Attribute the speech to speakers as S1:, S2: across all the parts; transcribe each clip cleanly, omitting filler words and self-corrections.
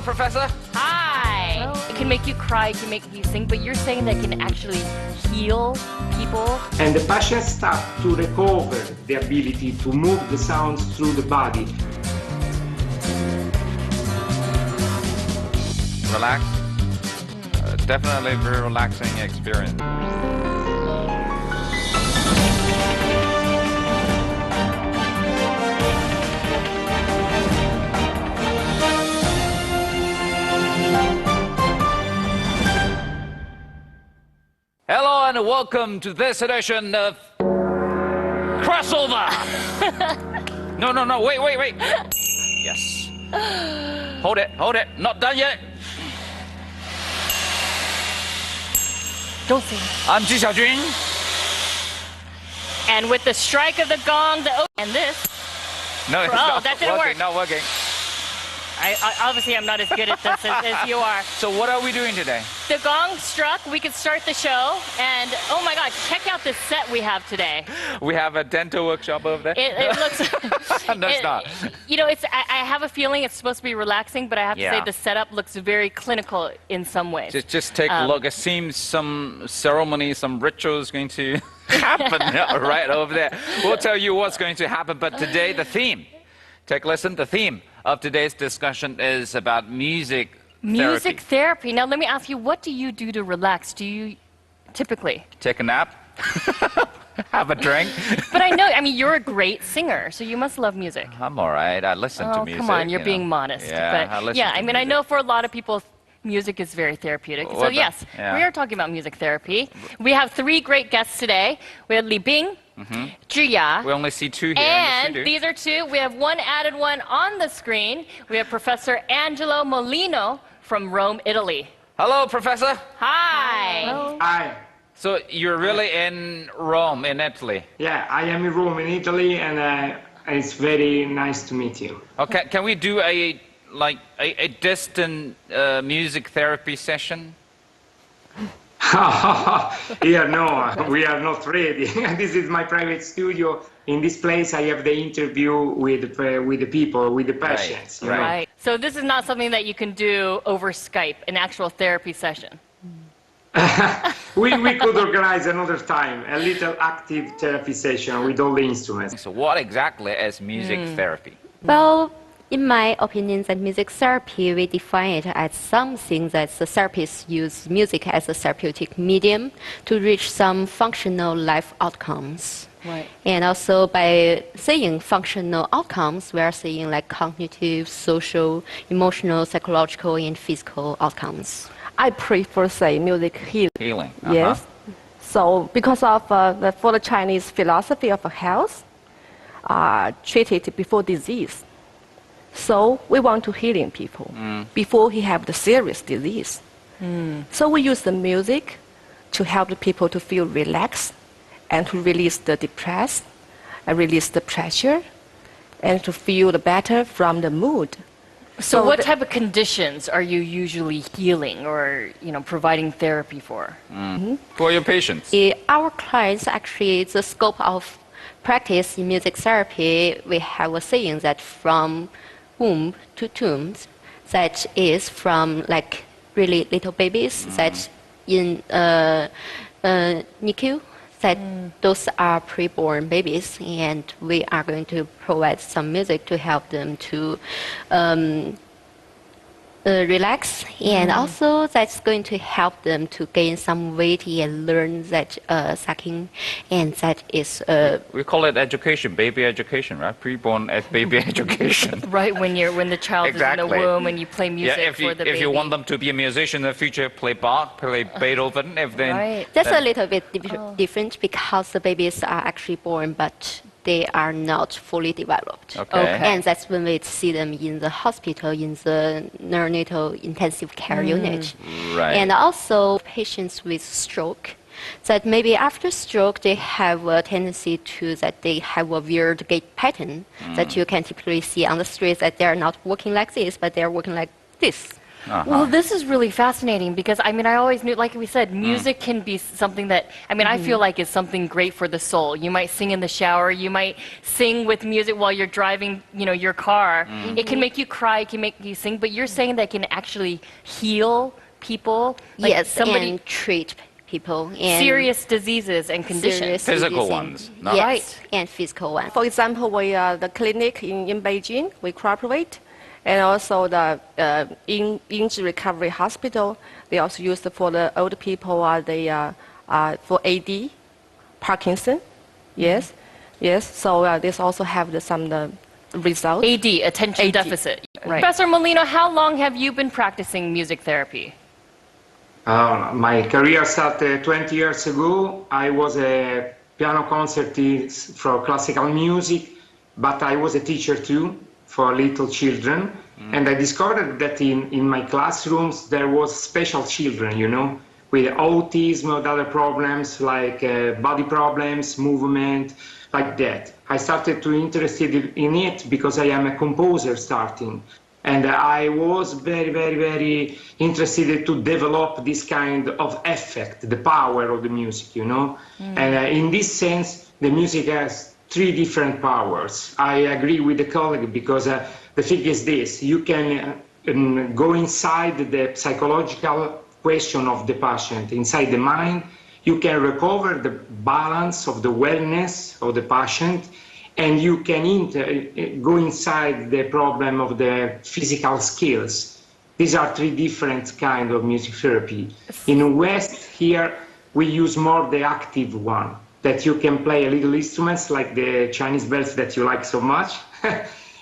S1: Hello, Professor.
S2: Hi. Hello. It can make you cry, it can make you sing, but you're saying that it can actually heal people.
S3: And the patients start to recover the ability to move the sounds through the body.
S1: Relax. Definitely a very relaxing experience. Hello and welcome to this edition of Crossover. No, wait. Yes. Hold it. Not done yet.
S2: Don't sing.
S1: I'm Ji Xiaojun.
S2: And with the strike of the gong, and this.
S1: No, it's
S2: that didn't work.
S1: Not working.
S2: I obviously I'm not as good at this as you are.
S1: So what are we doing today?
S2: The gong struck, we could start the show, and oh my God, check out this set we have today.
S1: We have a dental workshop over there.
S2: It looks...
S1: No, it's not.
S2: You know, I have a feeling it's supposed to be relaxing, but I have to say the setup looks very clinical in some ways.
S1: Just take a look. It seems some ceremony, some ritual is going to happen right over there. We'll tell you what's going to happen, but today the theme, take a listen, the theme of today's discussion is about music therapy. Now let me ask you, what do you do to relax? Do you typically? Take a nap, have a drink.
S2: But I mean, you're a great singer, so you must love music.
S1: I'm all right. I listen to music.
S2: Come on, you're being modest.
S1: Yeah,
S2: but I mean, I know for a lot of people, music is very therapeutic. So yes, we are talking about music therapy. We have three great guests today. We have Li Bing, Zhiya.
S1: We only see two here
S2: and these are two. We have one added one on the screen. We have Professor Angelo Molino from Rome, Italy.
S1: Hello, Professor.
S2: Hi.
S3: Hello. Hi.
S1: So you're really in Rome, in Italy?
S3: Yeah, I am in Rome, in Italy, and it's very nice to meet you.
S1: Okay, can we do a distant music therapy session?
S3: Here, no, we are not ready. This is my private studio. In this place, I have the interview with the people, with the patients.
S2: Right. So this is not something that you can do over Skype, an actual therapy session.
S3: we could organize another time, a little active therapy session with all the instruments.
S1: So what exactly is music therapy?
S4: Well, in my opinion, that music therapy, we define it as something that the therapists use music as a therapeutic medium to reach some functional life outcomes.
S2: Right.
S4: And also by saying functional outcomes, we are saying like cognitive, social, emotional, psychological, and physical outcomes.
S5: I prefer say music healing.
S1: Healing.
S5: Yes. So because of for the Chinese philosophy of health, treat it before disease. So we want to healing people before he have the serious disease. So we use the music to help the people to feel relaxed and to release the depressed, and release the pressure, and to feel better from the mood.
S2: So what type of conditions are you usually healing or providing therapy for?
S1: For your patients?
S4: Our clients actually, the scope of practice in music therapy, we have a saying that from womb to tomb, that is from like really little babies that in NICU, that those are preborn babies, and we are going to provide some music to help them to relax, and also that's going to help them to gain some weight and learn that sucking, and that is
S1: we call it education, baby education, right? Preborn baby education.
S2: Right, when the child is in the womb and you play music for the baby.
S1: If you want them to be a musician in the future, play Bach, play Beethoven.
S4: That's a little bit different because the babies are actually born, but they are not fully developed.
S1: Okay.
S4: And that's when we see them in the hospital, in the neonatal intensive care unit.
S1: Right.
S4: And also patients with stroke, that maybe after stroke they have a tendency to that they have a weird gait pattern that you can typically see on the streets, that they are not walking like this, but they are walking like this.
S2: Well, this is really fascinating because, I mean, I always knew, like we said, music can be something that, I mean, I feel like is something great for the soul. You might sing in the shower, you might sing with music while you're driving, you know, your car. It can make you cry, it can make you sing, but you're saying that it can actually heal people? Like
S4: yes, and treat people. And
S2: serious diseases and conditions.
S1: Physical ones, not
S4: yes,
S2: right.
S4: and physical ones.
S5: For example, the clinic in Beijing, we cooperate. And also the injury recovery hospital, they also use it for the old people, for AD, Parkinson. Yes, yes. So this also have some results.
S2: AD, attention deficit.
S5: Right.
S2: Professor Molino, how long have you been practicing music therapy?
S3: My career started 20 years ago. I was a piano concertist for classical music, but I was a teacher too, for little children. And I discovered that in my classrooms there was special children, you know, with autism or other problems like body problems, movement, like that. I started to interested in it because I am a composer starting. And I was very, very, very interested to develop this kind of effect, the power of the music, you know. And in this sense, the music has three different powers. I agree with the colleague because the thing is this: you can go inside the psychological question of the patient, inside the mind. You can recover the balance of the wellness of the patient, and you can go inside the problem of the physical skills. These are three different kinds of music therapy. In the West, here, we use more the active one, that you can play a little instruments like the Chinese bells that you like so much,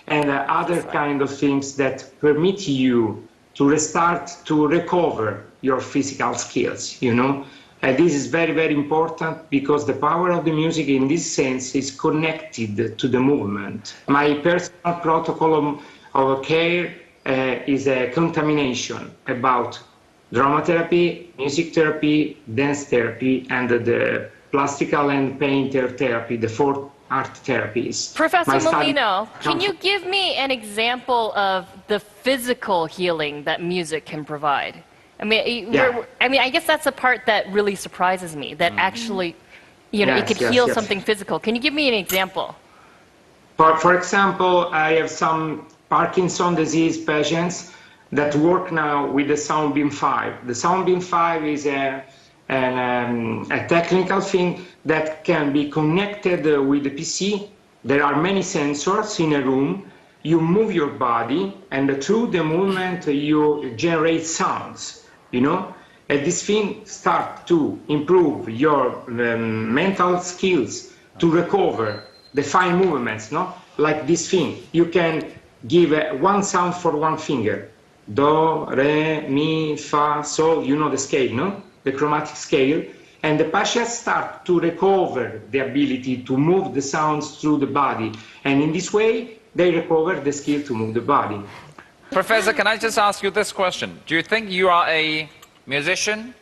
S3: and other kind of things that permit you to restart, to recover your physical skills, you know. This is very, very important because the power of the music in this sense is connected to the movement. My personal protocol of care is a contamination about drama therapy, music therapy, dance therapy, and the plastical and painter therapy, the four art therapies.
S2: Professor Molino, can you give me an example of the physical healing that music can provide? I mean, I guess that's the part that really surprises me, that actually, you know, it could heal something physical. Can you give me an example?
S3: For example, I have some Parkinson disease patients that work now with the Soundbeam 5. The Soundbeam 5 is a technical thing that can be connected with the PC. There are many sensors in a room. You move your body, and through the movement, you generate sounds, you know? And this thing starts to improve your mental skills to recover the fine movements, no? Like this thing. You can give one sound for one finger. Do, re, mi, fa, sol, you know the scale, no? The chromatic scale, and the patients start to recover the ability to move the sounds through the body, and in this way they recover the skill to move the body.
S1: Professor, can I just ask you this question? Do you think you are a musician,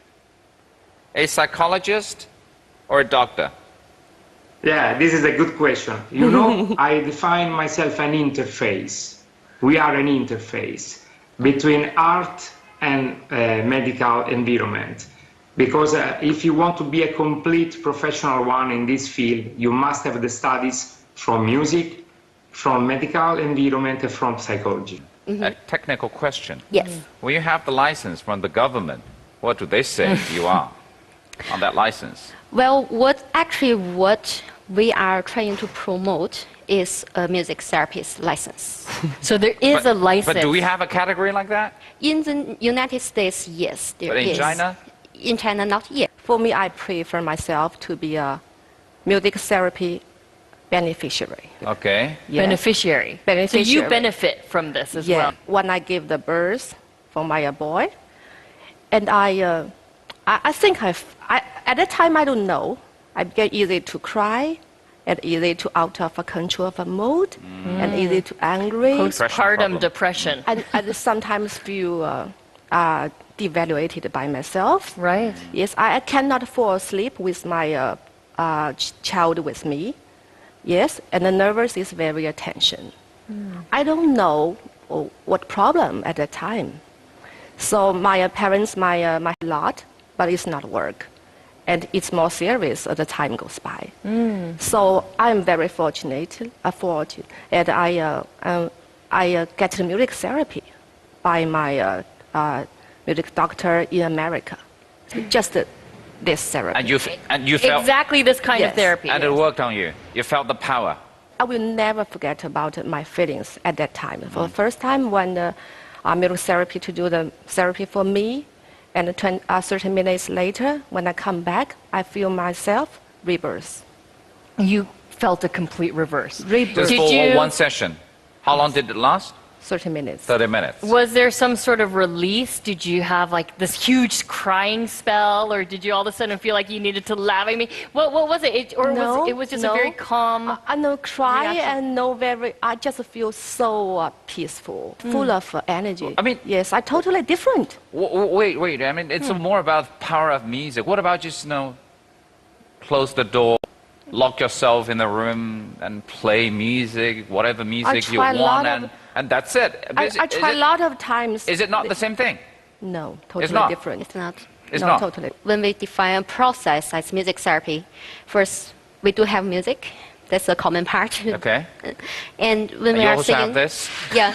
S1: a psychologist, or a doctor?
S3: Yeah, this is a good question. You know, I define myself an interface. We are an interface between art and medical environment. Because if you want to be a complete professional one in this field, you must have the studies from music, from medical environment, and from psychology.
S1: A technical question.
S4: Yes.
S1: When you have the license from the government, what do they say you are on that license?
S4: Well, what we are trying to promote is a music therapist license.
S2: So there is a license.
S1: But do we have a category like that?
S4: In the United States, yes, there is.
S1: But in China?
S4: In China, not yet.
S5: For me, I prefer myself to be a music therapy beneficiary.
S1: Okay.
S5: Yes.
S2: Beneficiary. So you benefit from this as well.
S5: When I give the birth for my boy, and I think at that time I don't know. I get easy to cry, and easy to out of control of a mood, and easy to angry.
S2: Postpartum depression.
S5: And I sometimes feel devaluated by myself.
S2: Right.
S5: Yes, I cannot fall asleep with my child with me. Yes, and the nervous is very attention. I don't know what problem at that time. So my parents, my lot, but it's not work. And it's more serious as the time goes by. So I'm very fortunate, and I get the music therapy by my music doctor in America. Just this therapy.
S1: And you felt
S2: Exactly this kind of
S5: Yes.
S2: therapy.
S1: and it worked on you. You felt the power.
S5: I will never forget about my feelings at that time. For the first time when music therapy to do the therapy for me, and 30 minutes later, when I come back, I feel myself rebirth.
S2: You felt a complete reverse.
S1: Just
S2: Did
S1: for
S2: you-
S1: one session. How long did it last?
S5: 30 minutes.
S1: 30 minutes.
S2: Was there some sort of release? Did you have like this huge crying spell, or did you all of a sudden feel like you needed to laugh? I mean, what was it?
S5: No,
S2: it was just a
S5: no.
S2: very calm.
S5: I no cry
S2: reaction?
S5: and no very. I just feel so peaceful, full of energy.
S1: I mean-
S5: yes, I totally different.
S1: Wait. I mean, it's more about power of music. What about just, close the door, lock yourself in the room and play music, whatever music you
S5: try a lot
S1: want,
S5: of-
S1: and that's it.
S5: I try a lot of times.
S1: Is it not the same thing?
S5: No, totally
S1: not.
S5: different.
S4: It's not.
S1: It's
S5: no,
S1: not.
S5: totally.
S4: When we define a process as music therapy, first we do have music. That's a common part.
S1: Okay.
S4: And when
S1: And
S4: we
S1: you
S4: are
S1: also
S4: singing,
S1: have this?
S4: yeah,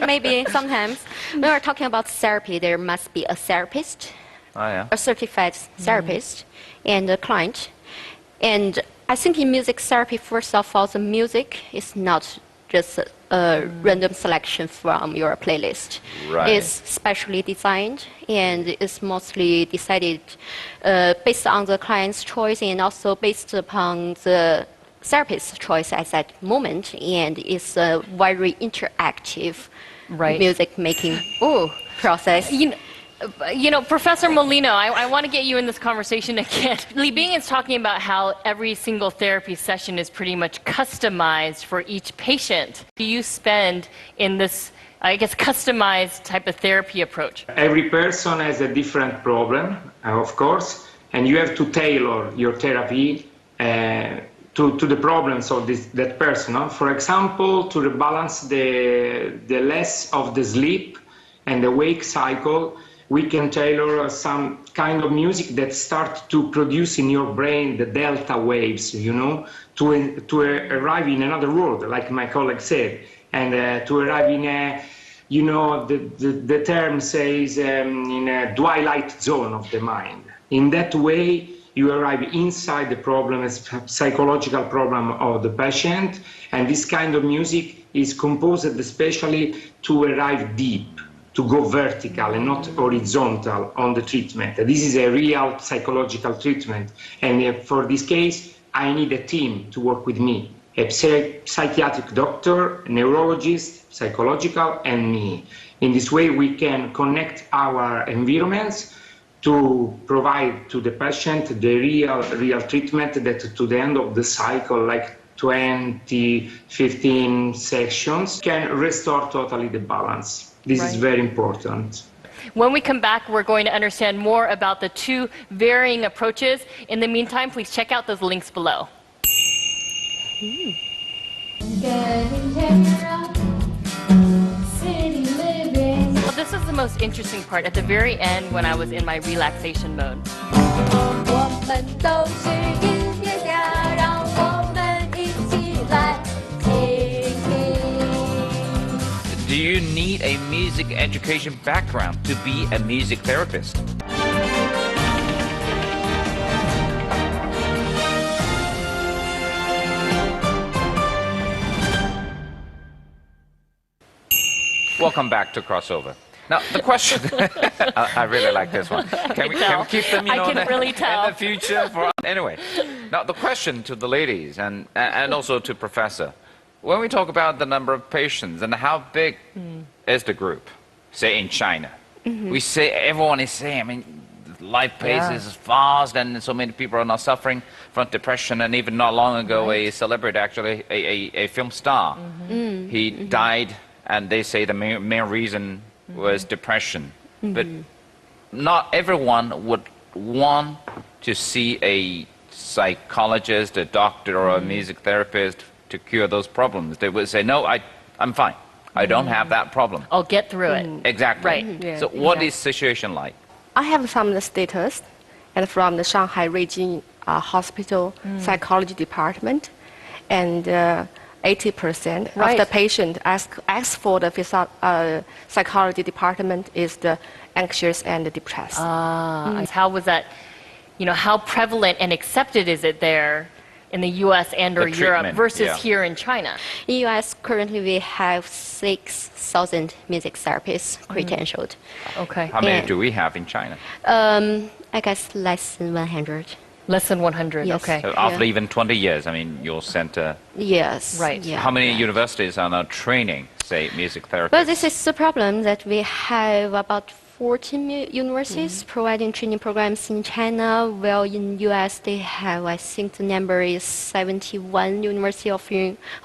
S4: maybe sometimes. When we're talking about therapy, there must be a therapist,
S1: Oh, yeah.
S4: a certified therapist, and a client. And I think in music therapy, first of all, the music is not just a random selection from your playlist.
S1: Right.
S4: It's specially designed and it's mostly decided based on the client's choice and also based upon the therapist's choice at that moment. And it's a very interactive
S2: Right.
S4: music making process.
S2: Professor Molino, I want to get you in this conversation again. Li Bing is talking about how every single therapy session is pretty much customized for each patient. Do you spend in this, I guess, customized type of therapy approach?
S3: Every person has a different problem, of course, and you have to tailor your therapy to the problems of that person. No? For example, to rebalance the less of the sleep and the wake cycle, we can tailor some kind of music that start to produce in your brain the delta waves, to arrive in another world, like my colleague said, and to arrive in a, the term says in a twilight zone of the mind. In that way, you arrive inside the problem, a psychological problem of the patient, and this kind of music is composed especially to arrive deep, to go vertical and not horizontal on the treatment. This is a real psychological treatment, and for this case, I need a team to work with me, a psychiatric doctor, a neurologist, psychological, and me. In this way, we can connect our environments to provide to the patient the real treatment that to the end of the cycle, like 20, 15 sessions, can restore totally the balance. This is very important.
S2: When we come back, we're going to understand more about the two varying approaches. In the meantime, please check out those links below. Well, this is the most interesting part at the very end when I was in my relaxation mode.
S6: 我们都是音乐家，让我们一起来听听。
S1: Do you need a music education background to be a music therapist? Welcome back to Crossover. Now, the question, I really like this one. Can we keep them,
S2: I can really tell.
S1: in the future? Anyway, now the question to the ladies and also to Professor. When we talk about the number of patients and how big is the group, say in China, we say, everyone is saying, I mean, life pace is fast and so many people are not suffering from depression. And even not long ago, a celebrity, actually, a film star, he died, and they say the main reason was depression. But not everyone would want to see a psychologist, a doctor, or a music therapist to cure those problems. They would say, no, I'm fine. I don't have that problem.
S2: I'll get through it.
S1: Exactly.
S2: Right.
S5: Yeah,
S1: So what is situation like?
S5: I have some status and from the Shanghai Region Hospital Psychology Department, and 80% of
S2: Right.
S5: the patient ask for the psychology department is the anxious and depressed.
S2: How was that, how prevalent and accepted is it there in the US and or
S1: The
S2: Europe
S1: treatment,
S2: versus
S1: yeah.
S2: here in China?
S4: In US, currently we have 6,000 music therapists credentialed.
S2: Okay.
S1: How many
S4: Yeah.
S1: do we have in China?
S4: I guess less than 100.
S2: Less than 100.
S4: Yes.
S2: Okay.
S1: So after
S4: Yeah.
S1: even 20 years, I mean, your center,
S4: Yes.
S2: Right.
S4: Yeah.
S1: how many universities are now training, say, music therapists?
S4: Well, this is the problem that we have about 14 universities providing training programs in China, while in US they have, I think the number is 71 universities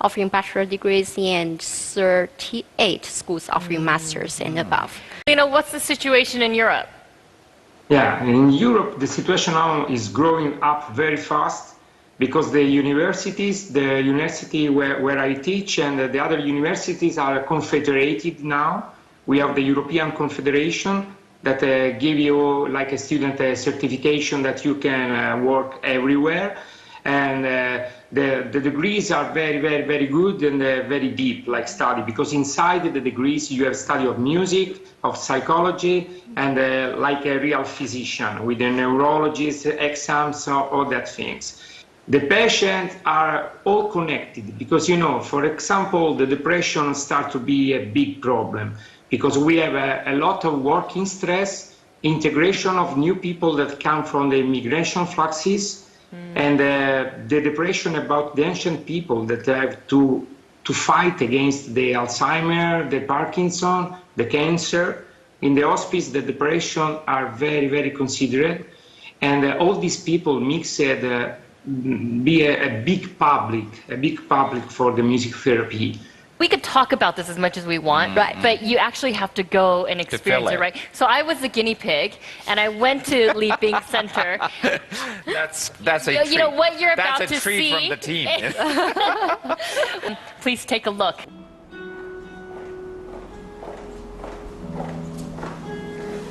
S4: offering bachelor degrees and 38 schools offering masters and above.
S2: What's the situation in Europe?
S3: Yeah, in Europe, the situation now is growing up very fast because the universities, the university where I teach and the other universities are confederated now. We have the European Confederation that give you, like a student, a certification that you can work everywhere. And the degrees are very, very, very good and very deep, like study, because inside the degrees you have study of music, of psychology, and like a real physician with a neurologist, exams, all that things. The patients are all connected because, for example, the depression starts to be a big problem because we have a lot of working stress, integration of new people that come from the immigration fluxes, and the depression about the ancient people that have to fight against the Alzheimer, the Parkinson, the cancer. In the hospice, the depression are very, very considerate, and all these people mixed be a big public for the music therapy.
S2: We could talk about this as much as we want, right? But you actually have to go and experience
S1: feel
S2: it,
S1: it.
S2: right? So I was the guinea pig, and I went to Leaping Center.
S1: That's a treat.
S2: What you're about
S1: That's a
S2: to
S1: treat
S2: see.
S1: from the team.
S2: Please take a look.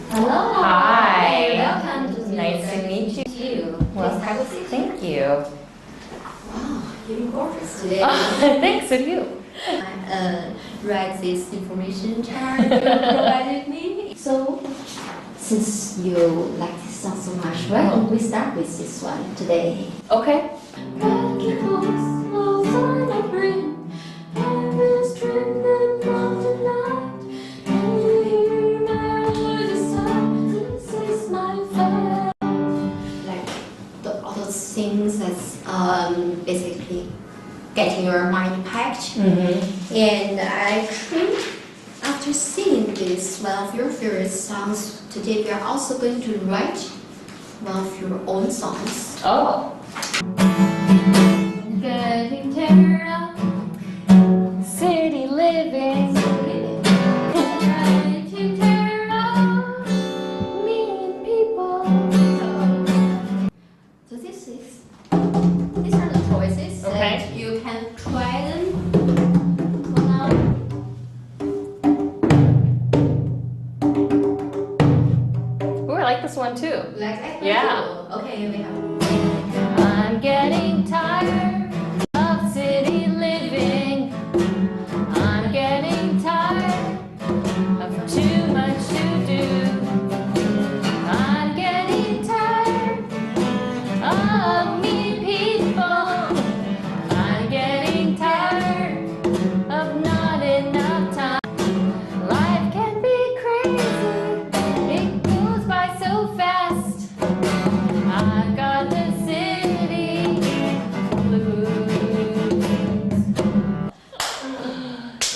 S6: Hello.
S7: Hi.
S6: Welcome to the
S7: Nice to meet
S6: you.
S7: Well,
S6: Please have a seat.
S7: thank you.
S6: You look gorgeous today.
S7: Thanks, and you.
S6: Read this information chart you provided me. So, since you like this song so much, why don't we start with this one today?
S7: Okay.
S6: Like all those things that's basically getting your mind packed. And actually, after singing this one of your favorite songs, today we are also going to write one of your own songs.
S7: Oh.
S6: Getting tired of
S2: City living.
S6: getting tired of meeting people. So these are the choices
S2: Okay.
S6: that you can try them. For now.
S2: Ooh, I like this one too.
S6: Like that?
S2: Yeah.
S6: Okay, we have.
S2: I'm getting tired of city living. I'm getting tired of too much to do. I'm getting tired of meeting people. I'm getting tired of not enough time. Life can be crazy. It goes by so fast. I got the city blues.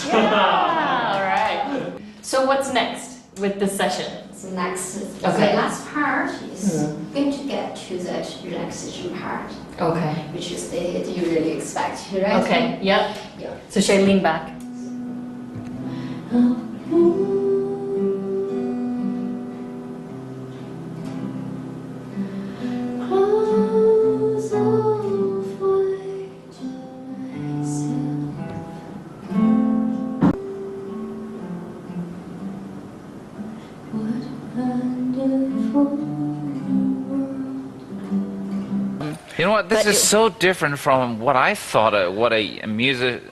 S2: Yeah, all right. So what's next with this session?
S6: So next,
S2: Okay.
S6: the last part is going to get to that relaxation part,
S2: Okay.
S6: which is the you really expect, right?
S2: Okay. Yep.
S6: Yeah.
S2: So should I lean back?
S6: Close off white myself.
S1: You know what? This
S4: But
S1: is so different from what I thought what a music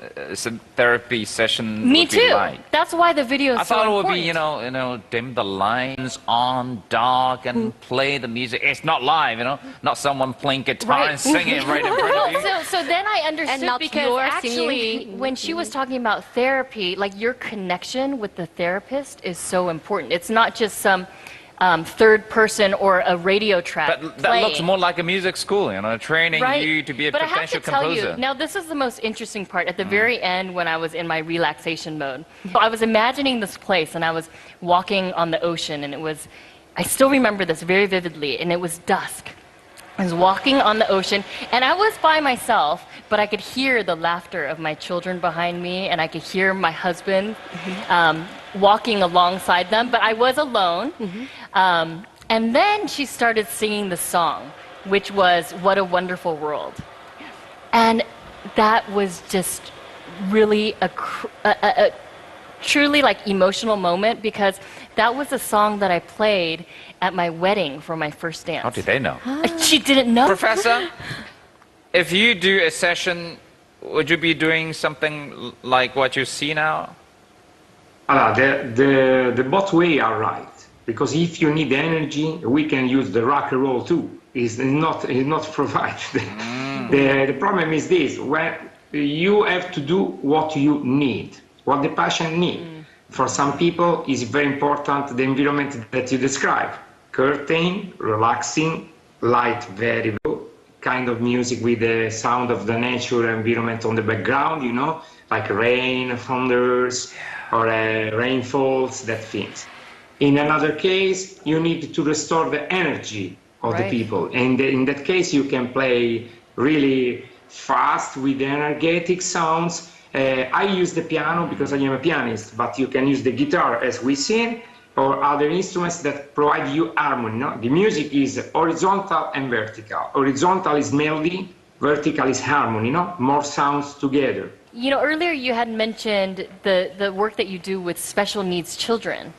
S1: therapy session
S2: Me
S1: would be
S2: too.
S1: like.
S2: That's why the video is
S1: I
S2: so
S1: thought it would
S2: important.
S1: be, dim the lines on, dark, and play the music. It's not live, not someone playing guitar and singing right in front of you.
S2: So then I understood
S4: not
S2: because
S4: your
S2: actually
S4: singing.
S2: when she was talking about therapy, like your connection with the therapist is so important. It's not just some third person or a radio track
S1: That looks
S2: playing.
S1: more like a music school, training you to be a
S2: But I have
S1: potential
S2: to tell
S1: composer.
S2: you, now this is the most interesting part. At the very end, when I was in my relaxation mode, I was imagining this place, and I was walking on the ocean, and I still remember this very vividly, and it was dusk. I was walking on the ocean, and I was by myself, but I could hear the laughter of my children behind me, and I could hear my husband walking alongside them, but I was alone. And then she started singing the song, which was What a Wonderful World. And that was just really a truly like emotional moment, because that was a song that I played at my wedding for my first dance.
S1: How did they know?
S2: She didn't know.
S1: Professor, if you do a session, would you be doing something like what you see now?
S3: The both way are right, because if you need energy, we can use the rock and roll too. It's not provided. The problem is this: when you have to do what you need, what the patient needs. For some people, it's very important the environment that you describe: curtain, relaxing, light, very low, kind of music with the sound of the natural environment on the background, like rain, thunders, or rainfalls, that things. In another case, you need to restore the energy of the people. And in that case, you can play really fast with energetic sounds. I use the piano because I am a pianist, but you can use the guitar as we sing, or other instruments that provide you harmony. The music is horizontal and vertical. Horizontal is melody, vertical is harmony, more sounds together.
S2: Earlier you had mentioned the work that you do with special needs children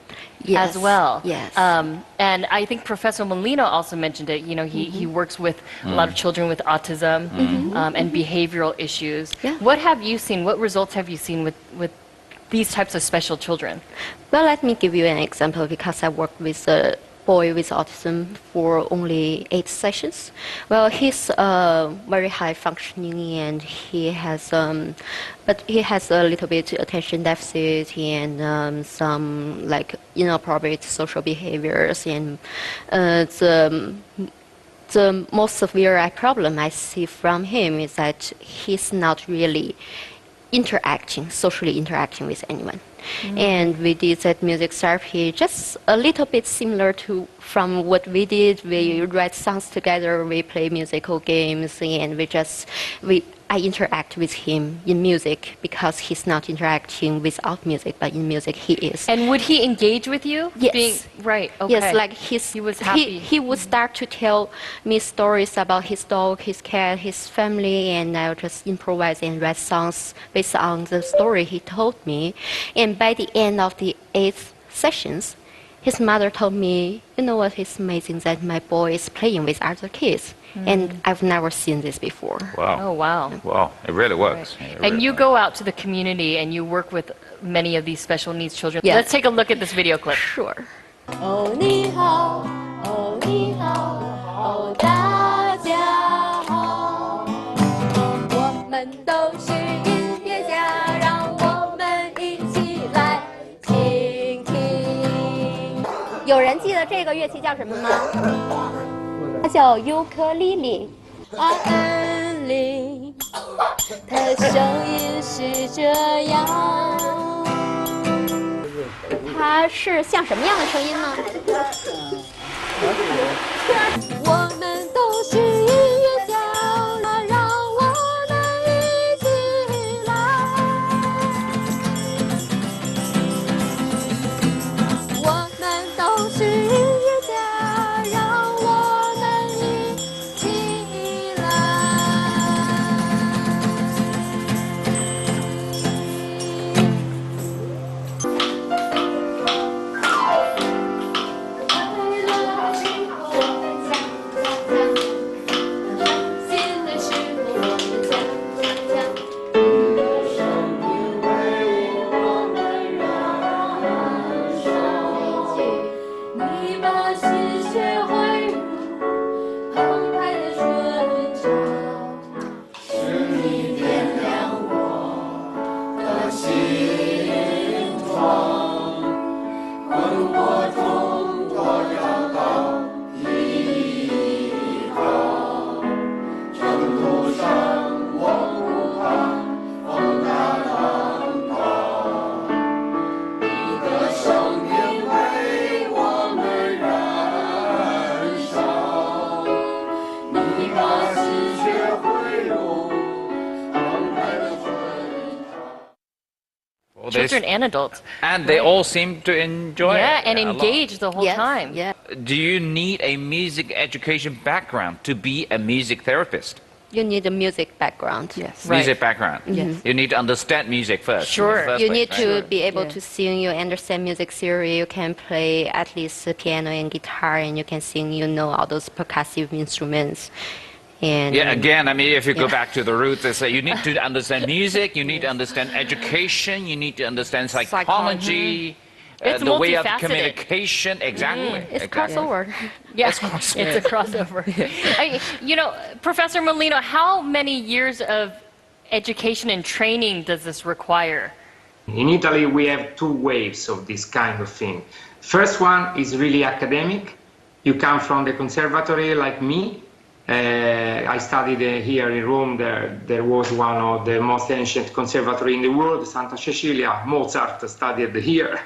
S4: Yes,
S2: as well.
S4: yes.
S2: And I think Professor Molino also mentioned it. He works with a lot of children with autism and behavioral issues.
S4: Yeah.
S2: What have you seen? What results have you seen with these types of special children?
S4: Well, let me give you an example, because I worked with a boy with autism for only 8 sessions. Well, he's very high functioning, and he has a little bit attention deficit and some like inappropriate social behaviors. And the most severe problem I see from him is that he's not really socially interacting with anyone. And we did that music therapy, just a little bit similar to from what we did. We write songs together, we play musical games, and I interact with him in music, because he's not interacting without music, but in music he is.
S2: And would he engage with you?
S4: Yes.
S2: Right. Okay.
S4: Yes, like
S2: he was happy.
S4: He would start to tell me stories about his dog, his cat, his family, and I'll just improvise and write songs based on the story he told me. And by the end of the 8th sessions, his mother told me, "You know what? It's amazing that my boy is playing with other kids, and I've never seen this before."
S1: Wow.
S2: Oh, wow.
S1: Wow, it really works. It
S2: And
S1: really
S2: you
S1: works.
S2: go out to the community and you work with many of these special needs children.
S4: Yes.
S2: Let's take a look at this video clip.
S4: Sure.
S7: 哦，你好，哦，你好，哦，大家好，我们都是音乐家，让我们一起来倾听。
S8: 有人记得这个乐器叫什么吗？它叫尤克里里。
S7: 啊，恩里，它的声音是这样。
S8: 它是像什么样的声音呢？
S7: 我们都是音乐家，让我们一起来。我们都是音乐家，让我们一起来。
S2: children and adults.
S1: And they all seem to enjoy
S2: Yeah,
S1: it.
S2: and
S1: a lot.
S2: engage the whole
S4: Yes,
S2: time.
S4: yeah.
S1: Do you need a music education background to be a music therapist?
S4: You need a music background.
S5: Yes.
S2: Right.
S1: Music background.
S5: Yes.
S1: You need to understand music first.
S2: Sure.
S1: in the first
S4: You
S1: place,
S4: need
S1: right?
S4: to be able
S5: Yeah.
S4: to sing, you understand music theory, you can play at least the piano and guitar, and you can sing, you know all those percussive instruments. And
S1: Yeah, again, I mean, if you go
S4: Yeah.
S1: back to the roots, they say you need to understand music, you need to understand education, you need to understand psychology,
S2: It's
S1: the way of
S2: multifaceted.
S1: communication. Exactly.
S4: it's
S1: exactly.
S4: crossover.
S2: Yeah, it's a crossover. You know, Professor Molino, how many years of education and training does this require?
S3: In Italy, we have two waves of this kind of thing. First one is really academic. You come from the conservatory like me. I studied here in Rome. There was one of the most ancient conservatory in the world, Santa Cecilia. Mozart studied here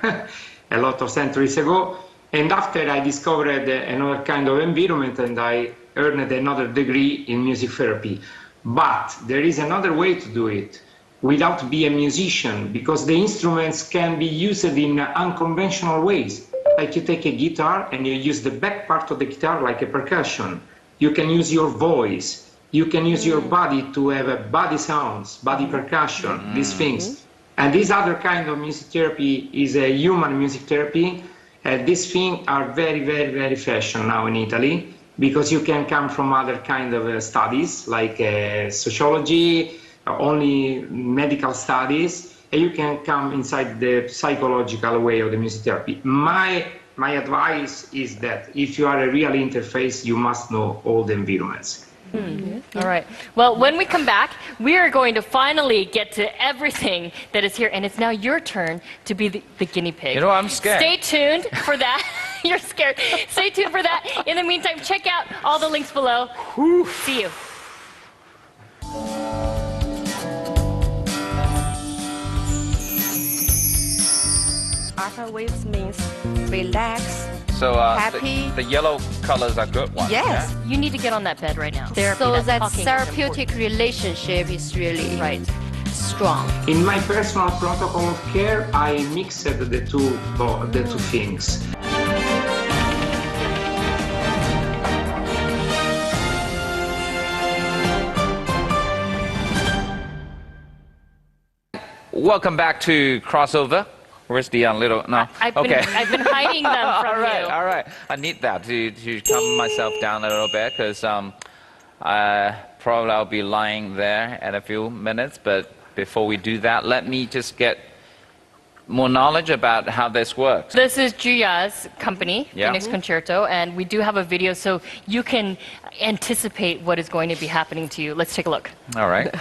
S3: a lot of centuries ago. And after I discovered another kind of environment and I earned another degree in music therapy. But there is another way to do it without being a musician, because the instruments can be used in unconventional ways. Like you take a guitar and you use the back part of the guitar like a percussion. You can use your voice. You can use your body to have a body sounds, body percussion, these things. And this other kind of music therapy is a human music therapy. These things are very, very, very fashion now in Italy, because you can come from other kind of studies like sociology, only medical studies, and you can come inside the psychological way of the music therapy. My advice is that if you are a real interface, you must know all the environments.
S2: All right. Well, when we come back, we are going to finally get to everything that is here, and it's now your turn to be the guinea pig.
S1: You know, I'm scared.
S2: Stay tuned for that. You're scared. Stay tuned for that. In the meantime, check out all the links below. See you.
S5: Alpha waves means relax.
S1: So
S5: Happy.
S1: the yellow colors are good ones.
S5: Yes.
S2: You need to get on that bed right now. Therapy,
S4: So
S2: that's
S4: that
S2: talking is
S4: therapeutic relationship is really
S2: Right.
S4: strong.
S3: In my personal protocol of care, I mixed the two things.
S1: Welcome back to Crossover. Where's the little? No.
S2: I've been hiding them from
S1: All right,
S2: you.
S1: all right. I need that to calm myself down a little bit, because probably I'll be lying there in a few minutes. But before we do that, let me just get more knowledge about how this works.
S2: This is Juya's company,
S1: Yeah.
S2: Phoenix Concerto, and we do have a video so you can anticipate what is going to be happening to you. Let's take a look.
S1: All right.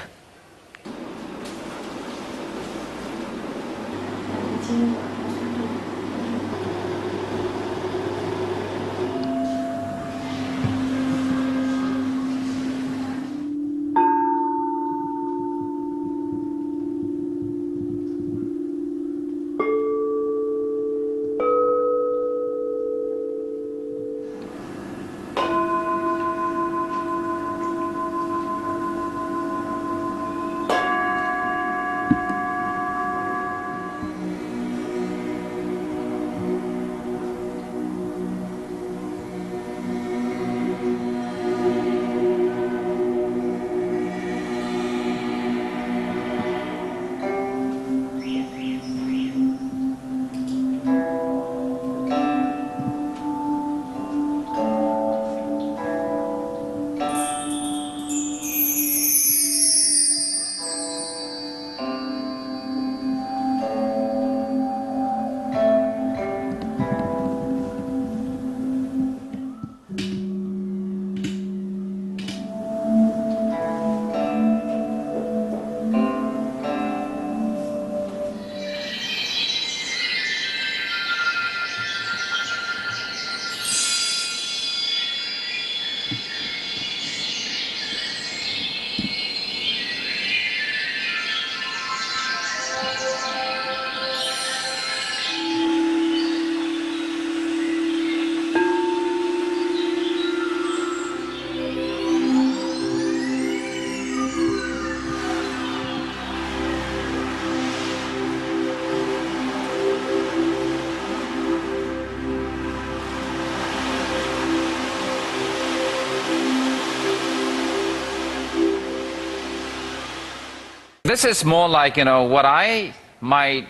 S1: This is more like, what I might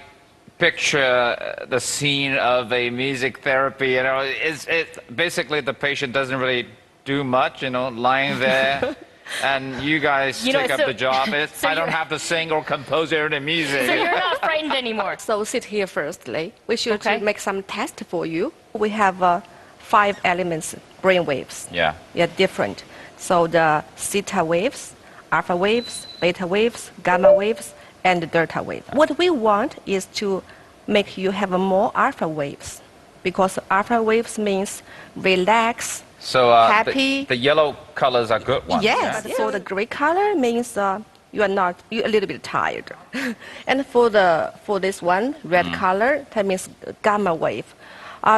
S1: picture the scene of a music therapy. It's basically the patient doesn't really do much, lying there. And you guys take up the job. I don't have to sing or compose any music.
S2: So you're not frightened anymore.
S5: So sit here firstly. We should make some test for you. We have 5 elements, brain waves.
S1: Yeah.
S5: Yeah, different. So the theta waves, alpha waves, beta waves, gamma waves, and delta waves. What we want is to make you have more alpha waves, because alpha waves means relax,
S1: So
S5: happy.
S1: The yellow colors are good ones.
S5: Yes.
S1: Yeah?
S5: For the gray color means you're a little bit tired. And for this one, red color, that means gamma wave.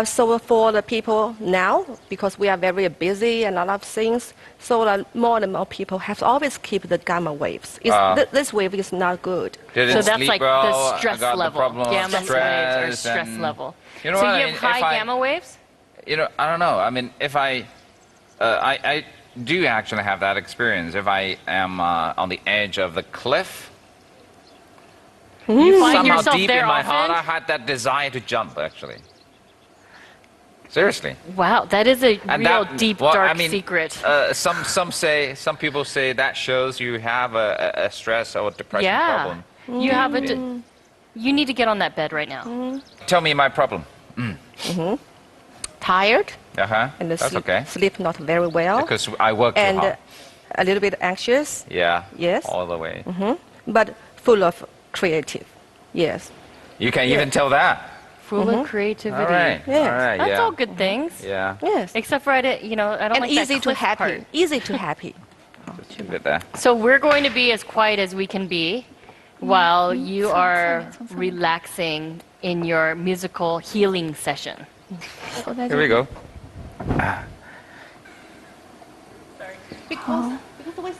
S5: So for the people now, because we are very busy and a lot of things, so more and more people have to always keep the gamma waves. This wave is not good.
S1: Didn't
S2: So that's
S1: sleep
S2: like
S1: well,
S2: the stress
S1: I got
S2: level.
S1: The problem of
S2: Gamma waves or
S1: stress
S2: stress
S1: and-
S2: level.
S1: You know
S2: So
S1: what,
S2: you
S1: I
S2: have
S1: mean,
S2: high gamma waves?
S1: I don't know. I mean, if I do actually have that experience. If I am on the edge of the cliff,
S2: You find
S1: somehow
S2: yourself
S1: deep
S2: there
S1: in my heart, I
S2: often?
S1: had that desire to jump, actually. Seriously.
S2: Wow, that is a
S1: And
S2: real
S1: that-
S2: deep,
S1: well,
S2: dark
S1: I mean,
S2: secret.
S1: Some people say that shows you have a stress or depression problem.
S2: You have you need to get on that bed right now.
S1: Tell me my problem.
S5: Tired and
S1: That's okay.
S5: sleep not very well,
S1: Because I work too
S5: and
S1: hard.
S5: a little bit anxious.
S1: Yeah.
S5: Yes.
S1: All the way.
S5: But full of creative. Yes.
S1: You can even tell that.
S2: Full of creativity.
S1: All right.
S5: Yes.
S1: All right.
S2: That's
S1: yeah.
S2: all good things.
S1: Yeah.
S5: Yes.
S2: Except for I don't
S5: And
S2: like
S5: easy
S2: that
S5: to
S2: cliff
S5: happy.
S2: part.
S5: Easy to happy.
S1: Leave it there.
S2: So we're going to be as quiet as we can be while you are relaxing in your musical healing session.
S1: Here we go.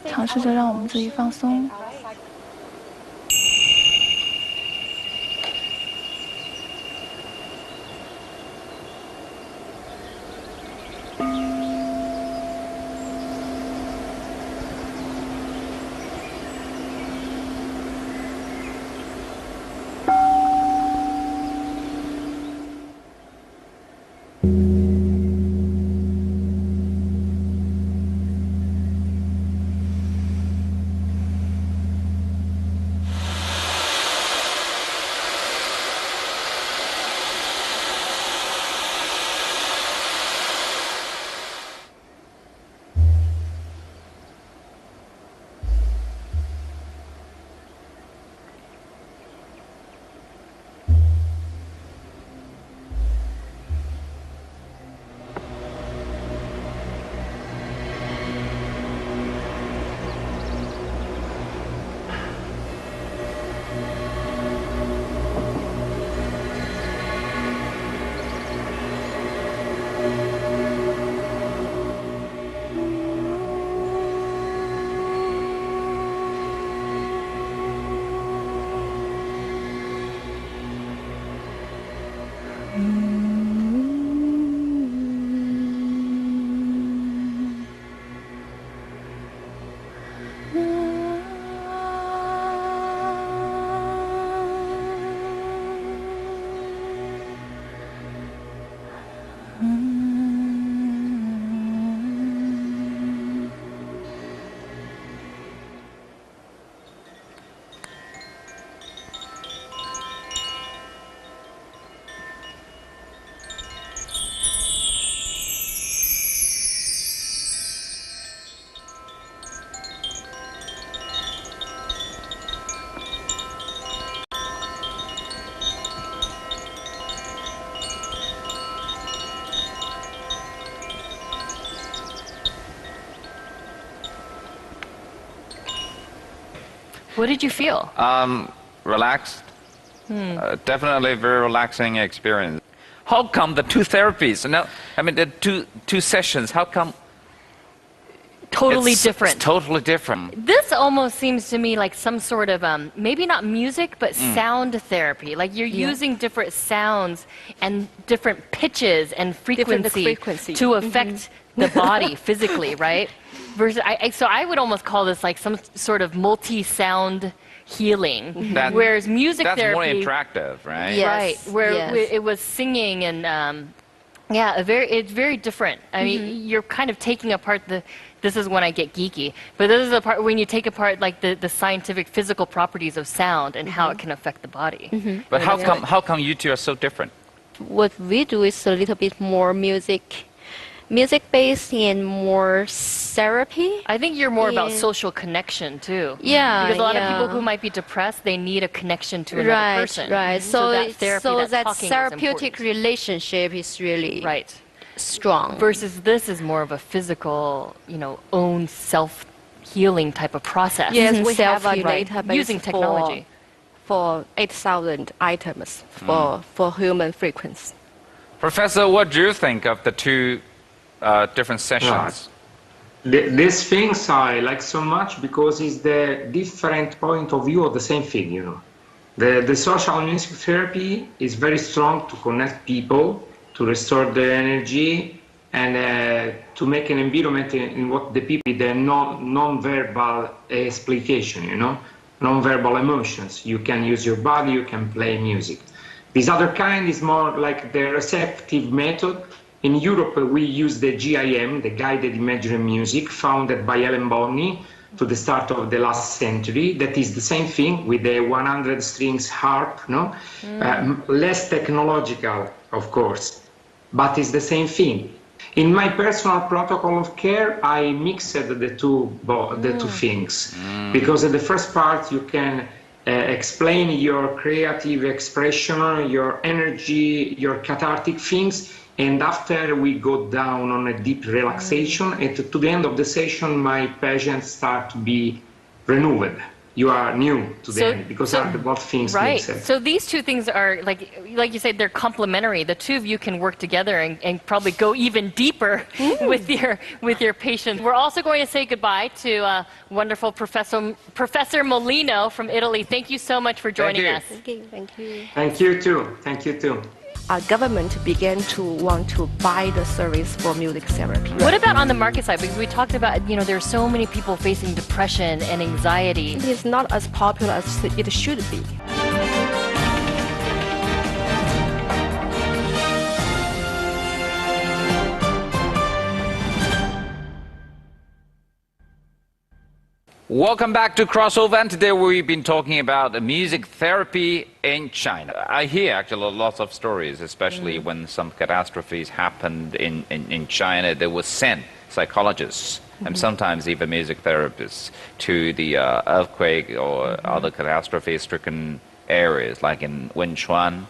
S7: 尝试着让我们自己放松。
S2: What did you feel?
S1: Relaxed. Definitely a very relaxing experience. How come the two therapies? Now, I mean, the two sessions. How come?
S2: Totally
S1: it's
S2: different.
S1: Totally different.
S2: This almost seems to me like some sort of maybe not music, but sound therapy. Like you're using different sounds and different pitches and frequency to affect the body physically, right? Versus, so I would almost call this like some sort of multi-sound healing.
S1: That-
S2: Whereas music
S1: That's more
S2: therapy,
S1: interactive, right?
S4: Yeah.
S2: right,
S4: Yes,
S2: where
S4: yes.
S2: it was singing and it's very different. I mean, you're kind of taking apart this is when I get geeky, but this is the part when you take apart like the scientific physical properties of sound and how it can affect the body.
S1: But how come you two are so different?
S4: What we do is a little bit more music-based and more therapy.
S2: I think you're more about
S4: Yeah.
S2: social connection too.
S4: Yeah,
S2: Because a lot of
S4: yeah.
S2: people who might be depressed, they need a connection to another
S4: Right,
S2: person.
S4: right.
S2: So that therapy, that
S4: that
S2: talking is
S4: therapeutic
S2: important.
S4: relationship is really
S2: Right.
S4: strong.
S2: Versus this is more of a physical, own self-healing type of process.
S5: Yes,
S4: Mhm.
S5: we have a
S4: Self-healing.
S5: database
S2: Using technology.
S5: for 8,000 items for human frequency.
S1: Professor, what do you think of the two different sessions?
S3: These things I like so much because it's the different point of view of the same thing, you know. The social music therapy is very strong to connect people, to restore the energy, and to make an environment in what the people, the non-verbal explication, you know, non-verbal emotions. You can use your body, you can play music. This other kind is more like the receptive method. In Europe, we use the GIM, the guided imagery music, founded by Ellen Bonney to the start of the last century. That is the same thing with the 100 strings harp, no? Less technological, of course, but it's the same thing. In my personal protocol of care, I mixed the two things because at the first part you can explain your creative expression, your energy, your cathartic things, and after we go down on a deep relaxation, and to the end of the session, my patients start to be renewed. You are new to the end because are the both things
S2: Right.
S3: mixed.
S2: So these two things are like you said, they're complementary. The two of you can work together and probably go even deeper with your patients. We're also going to say goodbye to wonderful Professor Molino from Italy. Thank you so much for joining
S1: you.
S2: us.
S4: Thank you. Thank you.
S3: Thank you too. Thank you too.
S5: Our government began to want to buy the service for music therapy.
S2: What about on the market side? Because we talked about, there are so many people facing depression and anxiety.
S5: It is not as popular as it should be.
S1: Welcome back to Crossover, and today we've been talking about music therapy in China. I hear actually lots of stories, especially when some catastrophes happened in China. They would send psychologists and sometimes even music therapists to the earthquake or other catastrophe-stricken areas, like in Wenchuan.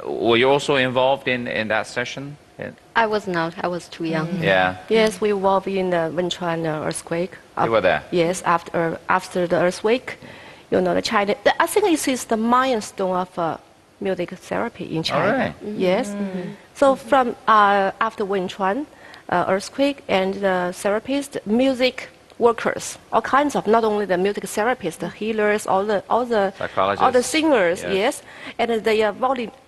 S1: Were you also involved in that session?
S4: I was not. I was too young.
S1: Yeah,
S5: Yes, we were in the Wenchuan earthquake.
S1: you were there.
S5: Yes, after the earthquake, the China. I think this is the milestone of music therapy in China.
S1: All right.
S5: Yes. So from after Wenchuan earthquake and the therapists, music workers, all kinds of, not only the music therapists, the healers, all the
S1: Psychologists.
S5: singers,
S1: Yes.
S5: yes, and they are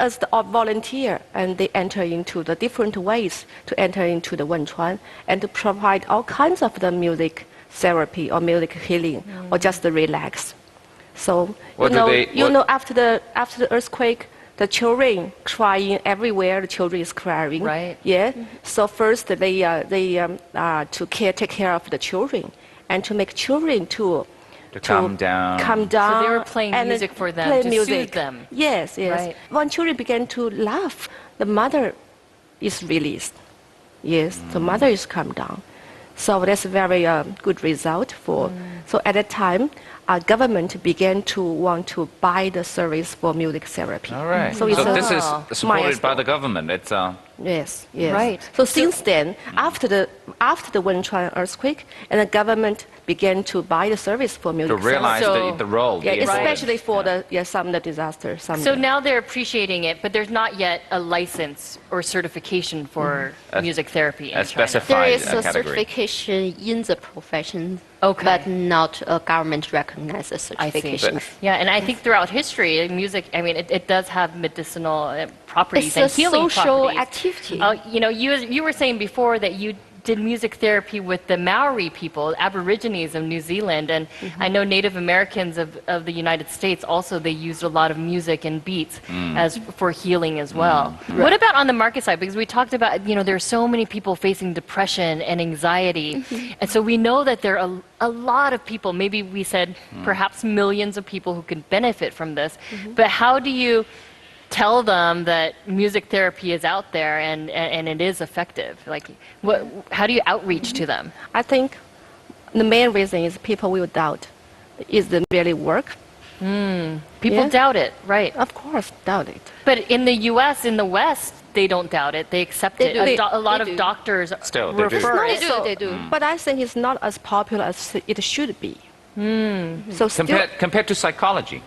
S5: as the volunteer, and they enter into the different ways to enter into the Wenchuan and to provide all kinds of the music therapy or music healing or just to relax. So
S1: What do they- what-
S5: after the earthquake, the children crying everywhere. The children is crying.
S2: Right.
S5: Yeah. So first they take care of the children and to make children to
S1: calm down.
S5: Calm down.
S2: So they were playing
S5: and
S2: music for them
S5: play
S2: to
S5: music.
S2: soothe them.
S5: Yes, yes.
S2: Right.
S5: When children began to laugh, the mother is released. Yes, the mother is calmed down. So that's a very good result for. So at that time, our government began to want to buy the service for music therapy.
S1: All right.
S5: So
S1: So,
S5: it's a
S1: this is supported by
S5: milestone.
S1: the government. It's
S5: Yes, yes.
S2: Right.
S5: So since then, after the Wenchuan earthquake, and the government began to buy the service for music
S1: to realize
S2: So-
S1: the role.
S5: therapy.
S1: the
S5: Yeah,
S1: importance.
S5: especially for some of the disasters.
S2: So now they're appreciating it, but there's not yet a license or certification for music therapy in
S1: a
S2: China.
S1: specified
S4: There is a
S1: category.
S4: certification in the profession,
S2: Okay.
S4: but not a government recognized
S2: I see.
S4: certification.
S2: Yeah, and I think throughout history, music, I mean, it does have medicinal properties
S4: It's
S2: and
S4: a
S2: healing
S4: social
S2: properties.
S4: activity.
S2: You were saying before that you did music therapy with the Maori people, Aborigines of New Zealand, and I know Native Americans of the United States also, they used a lot of music and beats as for healing as well. What about on the market side? Because we talked about, there are so many people facing depression and anxiety, and so we know that there are a lot of people, maybe we said perhaps millions of people who could benefit from this, but how do you tell them that music therapy is out there and it is effective? Like, how do you outreach to them?
S5: I think the main reason is people will doubt. Is it really work?
S2: People doubt it, right?
S5: Of course, doubt it.
S2: But in the U.S., in the West, they don't doubt it. They accept it. A lot of doctors
S1: Still, they do.
S2: refer it.
S4: They do.
S5: But I think it's not as popular as it should be. So still,
S1: Compared to psychology,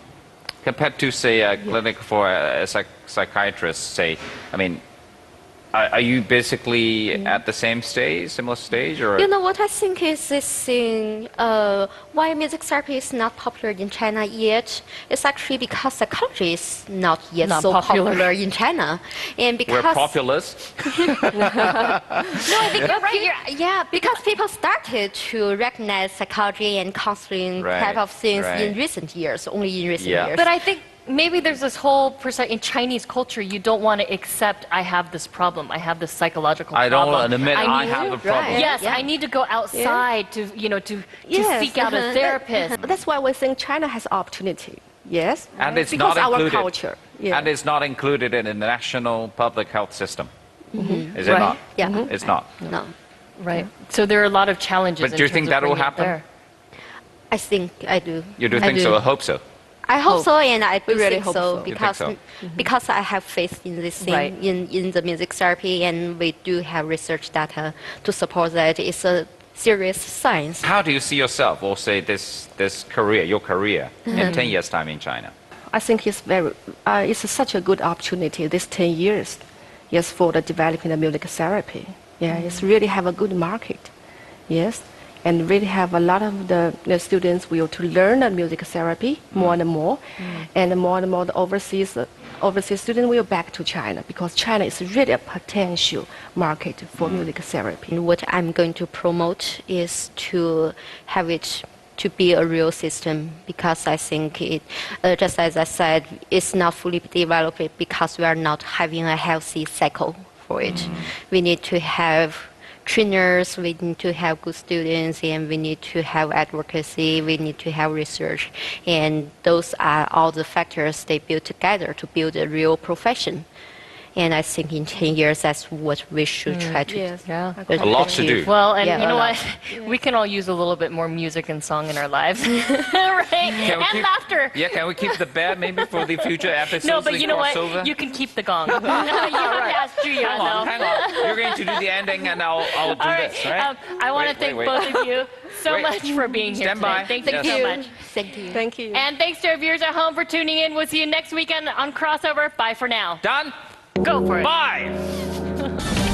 S1: compared to, say, a clinic for a psychiatrist, say, I mean, are you basically at the same stage, similar stage, or?
S4: You know what I think is this thing, why music therapy is not popular in China yet? It's actually because psychology is not yet so popular in China, and because
S1: We're populous.
S4: No, I think you're right. Yeah, because people started to recognize psychology and counseling type of things in recent years, only in recent years.
S2: But I think maybe there's this whole in Chinese culture, you don't want to accept I have this problem, I have this psychological problem.
S1: I don't want to admit I have a problem.
S2: Yes, I need to go outside to seek out a therapist.
S5: That's why we think China has opportunity. Yes,
S1: And it's
S5: because
S1: not
S5: our
S1: included.
S5: culture. Yeah.
S1: And it's not included in the national public health system. Is it
S2: Right.
S1: not?
S4: Yeah.
S1: It's not.
S4: No,
S2: Right. So there are a lot of challenges.
S1: But
S2: in
S1: do you
S2: terms
S1: think
S2: of
S1: that will
S2: bringing it
S1: happen?
S2: there.
S4: I think I do.
S1: You do think so? I hope so.
S4: I hope so, and I do
S5: really
S4: think
S5: hope
S4: so,
S5: so.
S1: You
S4: because
S1: think
S4: because I have faith in this thing,
S2: Right.
S4: in the music therapy, and we do have research data to support that. It's a serious science.
S1: How do you see yourself, or say this career, your career, in 10 years' time in China?
S5: I think it's such a good opportunity, this 10 years, yes, for the developing the music therapy. Yeah, it's really have a good market, yes, and really have a lot of the students will to learn the music therapy more and more the overseas students will back to China because China is really a potential market for music therapy.
S4: And what I'm going to promote is to have it to be a real system, because I think it, just as I said, it's not fully developed because we are not having a healthy cycle for it. We need to have trainers, we need to have good students, and we need to have advocacy, we need to have research, and those are all the factors they build together to build a real profession. And I think in 10 years, that's what we should try to
S5: Yes.
S2: Yeah.
S1: A lot to do.
S2: Well, and
S4: Yeah,
S2: you know
S4: a
S2: what? We can all use a little bit more music and song in our lives, right?
S1: Can we
S2: And
S1: keep-
S2: laughter.
S1: Yeah, can we keep the bed maybe for the future episodes?
S2: No, but
S1: the
S2: you know what?
S1: crossover?
S2: You can keep the gong. You have to ask Juya,
S1: Hang on,
S2: though.
S1: hang on. You're going to do the ending, and I'll do
S2: All right.
S1: this, right?
S2: I want to
S1: Wait,
S2: thank
S1: wait.
S2: both of you so
S1: Wait.
S2: much for being here
S1: Stand
S2: today.
S1: by.
S2: Thank
S1: Yes.
S2: you so much.
S4: Thank you.
S5: Thank you.
S2: And thanks to our viewers at home for tuning in. We'll see you next weekend on Crossover. Bye for now.
S1: Done?
S2: Go for it.
S1: Bye!